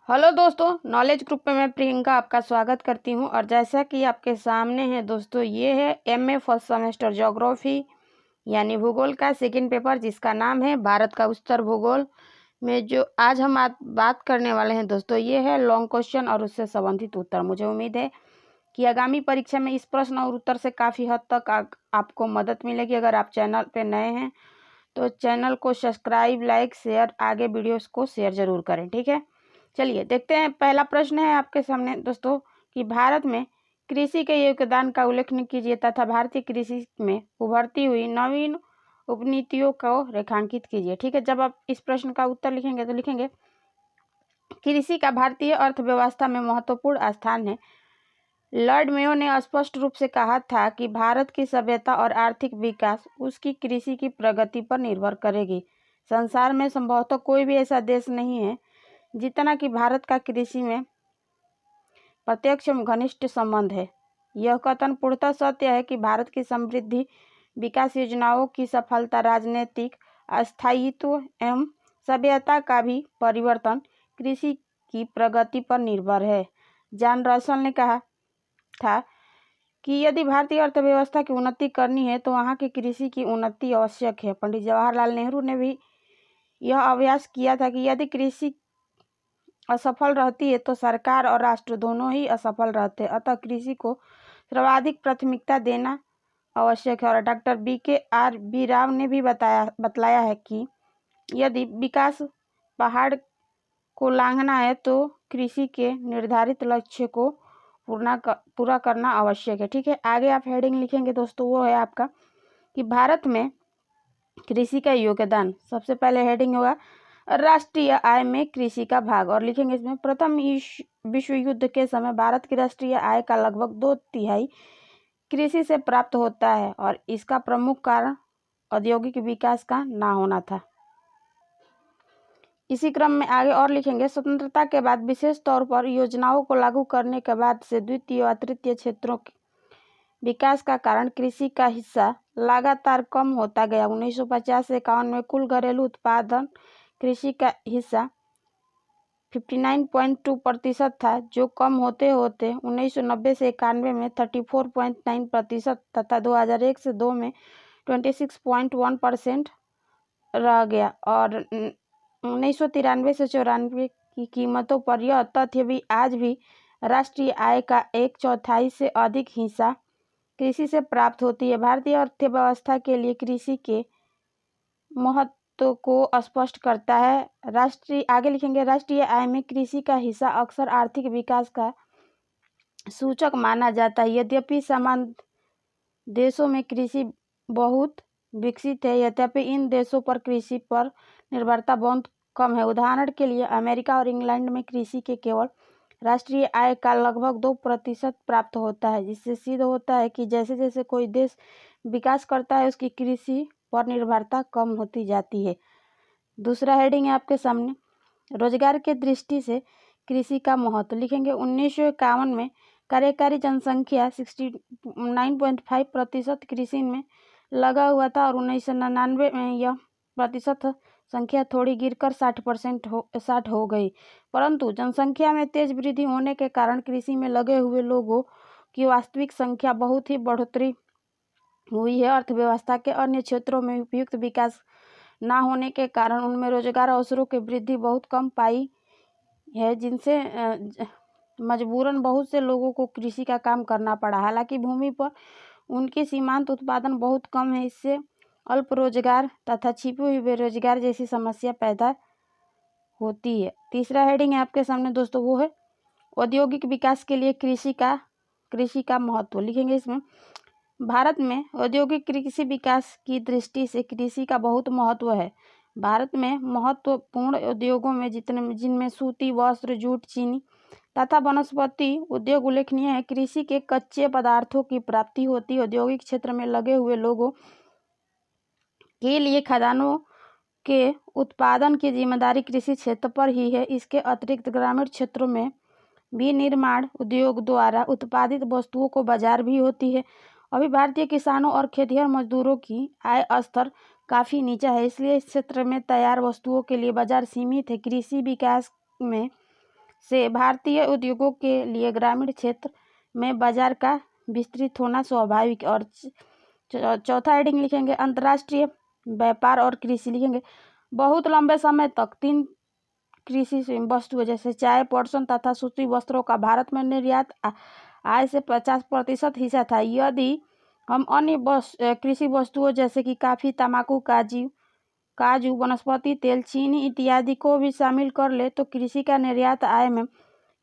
Hello दोस्तों, knowledge group में मैं प्रियंका आपका स्वागत करती हूं। और जैसा कि आपके सामने है दोस्तों, ये है एमए फर्स्ट सेमेस्टर ज्योग्राफी यानी भूगोल का सेकंड पेपर, जिसका नाम है भारत का उत्तर भूगोल। में जो आज हम बात करने वाले हैं दोस्तों, ये है लॉन्ग क्वेश्चन और उससे संबंधित उत्तर। मुझे उम्मीद है कि आगामी परीक्षा में इस प्रश्न और उत्तर से काफ़ी हद तक आपको मदद मिलेगी। अगर आप चैनल पर नए हैं तो चैनल को सब्सक्राइब, लाइक, शेयर, आगे वीडियोस को शेयर जरूर करें। ठीक है, चलिए देखते हैं। पहला प्रश्न है आपके सामने दोस्तों कि भारत में कृषि के योगदान का उल्लेख कीजिए तथा भारतीय कृषि में उभरती हुई नवीन उपनीतियों को रेखांकित कीजिए। ठीक है, जब आप इस प्रश्न का उत्तर लिखेंगे तो लिखेंगे कृषि का भारतीय अर्थव्यवस्था में महत्वपूर्ण स्थान है। लॉर्ड मेयो ने स्पष्ट रूप से कहा था कि भारत की सभ्यता और आर्थिक विकास उसकी कृषि की प्रगति पर निर्भर करेगी। संसार में संभवतः कोई भी ऐसा देश नहीं है जितना कि भारत का कृषि में प्रत्यक्ष घनिष्ठ संबंध है। यह कथन पूर्णतः सत्य है कि भारत की समृद्धि, विकास योजनाओं की सफलता, राजनीतिक स्थायित्व एवं सभ्यता का भी परिवर्तन कृषि की प्रगति पर निर्भर है। जॉन रसल ने कहा था कि यदि भारतीय अर्थव्यवस्था की उन्नति करनी है तो वहाँ की कृषि की उन्नति आवश्यक है। पंडित जवाहरलाल नेहरू ने भी यह अभ्यास किया था कि यदि कृषि असफल रहती है तो सरकार और राष्ट्र दोनों ही असफल रहते हैं। अतः कृषि को सर्वाधिक प्राथमिकता देना आवश्यक है। और डॉक्टर बी राव ने भी बतलाया है कि यदि विकास पहाड़ को लांघना है तो कृषि के निर्धारित लक्ष्य को पूरा करना आवश्यक है। ठीक है, आगे आप हेडिंग लिखेंगे दोस्तों, वो है आपका कि भारत में कृषि का योगदान। सबसे पहले हेडिंग होगा राष्ट्रीय आय में कृषि का भाग, और लिखेंगे इसमें प्रथम विश्व युद्ध के समय भारत की राष्ट्रीय आय का लगभग 2/3 कृषि से प्राप्त होता है और इसका प्रमुख कारण औद्योगिक विकास का ना होना था। इसी क्रम में आगे और लिखेंगे स्वतंत्रता के बाद विशेष तौर पर योजनाओं को लागू करने के बाद से द्वितीय और तृतीय क्षेत्रों के विकास का कारण कृषि का हिस्सा लगातार कम होता गया। 1950 से 51 में कुल घरेलू उत्पादन कृषि का हिस्सा 59.2% था, जो कम होते होते 1990 से 91 में 34.9% तथा 2001 से 2 में 26.1% रह गया। और 1993 से 94 की कीमतों पर यह तथ्य भी आज भी राष्ट्रीय आय का 1/4 से अधिक हिस्सा कृषि से प्राप्त होती है। भारतीय अर्थव्यवस्था के लिए कृषि के महत्व को स्पष्ट करता है। आगे लिखेंगे राष्ट्रीय आय में कृषि का हिस्सा अक्सर आर्थिक विकास का सूचक माना जाता है। यद्यपि समान देशों में कृषि बहुत विकसित है, यद्यपि इन देशों पर कृषि पर निर्भरता बहुत कम है। उदाहरण के लिए अमेरिका और इंग्लैंड में कृषि के केवल राष्ट्रीय आय का लगभग 2% प्राप्त होता है, जिससे सिद्ध होता है कि जैसे जैसे कोई देश विकास करता है उसकी कृषि पर निर्भरता कम होती जाती है। दूसरा हेडिंग है आपके सामने रोजगार के दृष्टि से कृषि का महत्व। लिखेंगे 1951 में कार्यकारी जनसंख्या 69.5% कृषि में लगा हुआ था और 1999 में यह प्रतिशत संख्या थोड़ी गिरकर 60% हो गई। परंतु जनसंख्या में तेज वृद्धि होने के कारण कृषि में लगे हुए लोगों की वास्तविक संख्या बहुत ही बढ़ोतरी हुई है। अर्थव्यवस्था के अन्य क्षेत्रों में उपयुक्त विकास ना होने के कारण उनमें रोजगार अवसरों की वृद्धि बहुत कम पाई है, जिनसे मजबूरन बहुत से लोगों को कृषि का काम करना पड़ा। हालांकि भूमि पर उनके सीमांत उत्पादन बहुत कम है, इससे अल्प रोजगार तथा छिपी हुई बेरोजगार जैसी समस्या पैदा होती है। तीसरा हेडिंग है आपके सामने दोस्तों, वो है औद्योगिक विकास के लिए कृषि का महत्व। लिखेंगे इसमें भारत में औद्योगिक कृषि विकास की दृष्टि से कृषि का बहुत महत्व है। भारत में महत्वपूर्ण उद्योगों में जिनमें सूती, वस्त्र, जूट, चीनी तथा वनस्पति उद्योग उल्लेखनीय है। कृषि के कच्चे पदार्थों की प्राप्ति होती है। औद्योगिक क्षेत्र में लगे हुए लोगों के लिए खदानों के उत्पादन की जिम्मेदारी कृषि क्षेत्र पर ही है। इसके अतिरिक्त ग्रामीण क्षेत्रों में भी निर्माण उद्योग द्वारा उत्पादित वस्तुओं को बाजार भी होती है। अभी भारतीय किसानों और खेतिहर मजदूरों की आय स्तर काफ़ी नीचा है, इसलिए इस क्षेत्र में तैयार वस्तुओं के लिए बाजार सीमित है। कृषि विकास में से भारतीय उद्योगों के लिए ग्रामीण क्षेत्र में बाजार का विस्तृत होना स्वाभाविक। और चौथा हेडिंग लिखेंगे अंतर्राष्ट्रीय व्यापार और कृषि लिखेंगे। बहुत लंबे समय तक 3 कृषि वस्तुएं जैसे चाय, पटसन तथा सूती वस्त्रों का भारत में निर्यात आय से 50% हिस्सा था। यदि हम अन्य कृषि वस्तुओं जैसे कि काफ़ी, तंबाकू, काजू, वनस्पति तेल, चीनी इत्यादि को भी शामिल कर ले तो कृषि का निर्यात आय में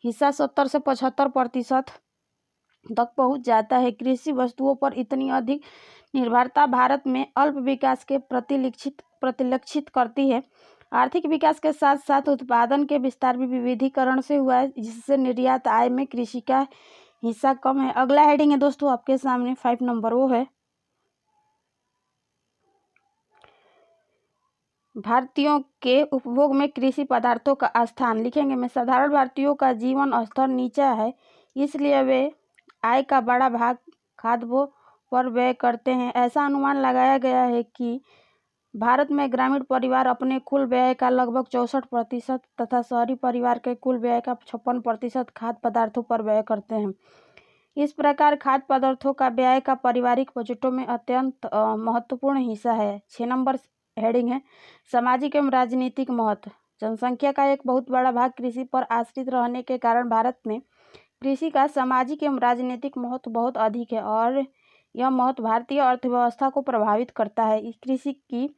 हिस्सा 70 से 75% तक पहुंच जाता है। कृषि वस्तुओं पर इतनी अधिक निर्भरता भारत में अल्प विकास के प्रतिलक्षित करती है। आर्थिक विकास के साथ साथ उत्पादन के विस्तार भी विविधीकरण से हुआ है, जिससे निर्यात आय में कृषि का हिस्सा कम है। अगला हेडिंग है दोस्तों आपके सामने 5 नंबर, वो है भारतीयों के उपभोग में कृषि पदार्थों का स्थान लिखेंगे। में साधारण भारतीयों का जीवन स्तर नीचा है, इसलिए वे आय का बड़ा भाग खाद्य पर व्यय करते हैं। ऐसा अनुमान लगाया गया है कि भारत में ग्रामीण परिवार अपने कुल व्यय का लगभग 64% तथा शहरी परिवार के कुल व्यय का 56% खाद्य पदार्थों पर व्यय करते हैं। इस प्रकार खाद्य पदार्थों का व्यय का पारिवारिक बजटों में अत्यंत महत्वपूर्ण हिस्सा है। 6 नंबर हेडिंग है सामाजिक एवं राजनीतिक महत्व। जनसंख्या का एक बहुत बड़ा भाग कृषि पर आश्रित रहने के कारण भारत में कृषि का सामाजिक एवं राजनीतिक महत्व बहुत अधिक है और यह महत्व भारतीय अर्थव्यवस्था को प्रभावित करता है। इस कृषि की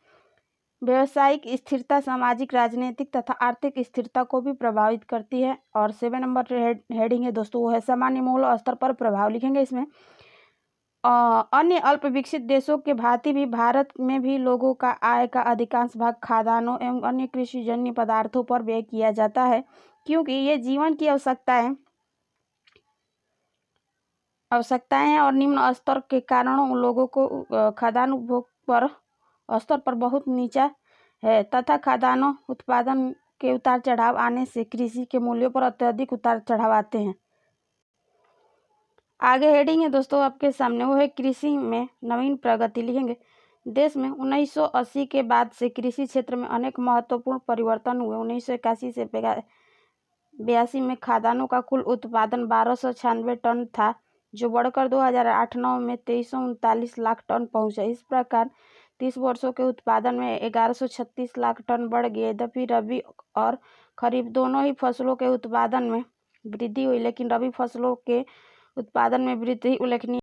व्यावसायिक स्थिरता सामाजिक, राजनीतिक तथा आर्थिक स्थिरता को भी प्रभावित करती है। और 7 नंबर हेडिंग है दोस्तों, वो है सामान्य मूल्य स्तर पर प्रभाव लिखेंगे। इसमें अन्य अल्प विकसित देशों के भांति भी भारत में भी लोगों का आय का अधिकांश भाग खाद्यान्नों एवं अन्य कृषिजन्य पदार्थों पर व्यय किया जाता है, क्योंकि ये जीवन की आवश्यकताएं हैं और निम्न स्तर के कारण लोगों को खाद्यान्न उपभोग पर स्तर पर बहुत नीचा है तथा खाद्यान्न उत्पादन के उतार चढ़ाव आने से कृषि के मूल्यों पर अत्यधिक उतार चढ़ाव आते हैं। आगे हेडिंग है दोस्तों आपके सामने, वो है कृषि में नवीन प्रगति लिखेंगे। देश में 1980 के बाद से कृषि क्षेत्र में अनेक महत्वपूर्ण परिवर्तन हुए। 1981 से 82 में खाद्यान्नों का कुल उत्पादन 1296 टन था, जो बढ़कर 2008-09 में 2339 लाख टन पहुंचा। इस प्रकार 30 वर्षों के उत्पादन में 1136 लाख टन बढ़ गए। यद्यपि रबी और खरीफ दोनों ही फसलों के उत्पादन में वृद्धि हुई, लेकिन रबी फसलों के उत्पादन में वृद्धि उल्लेखनीय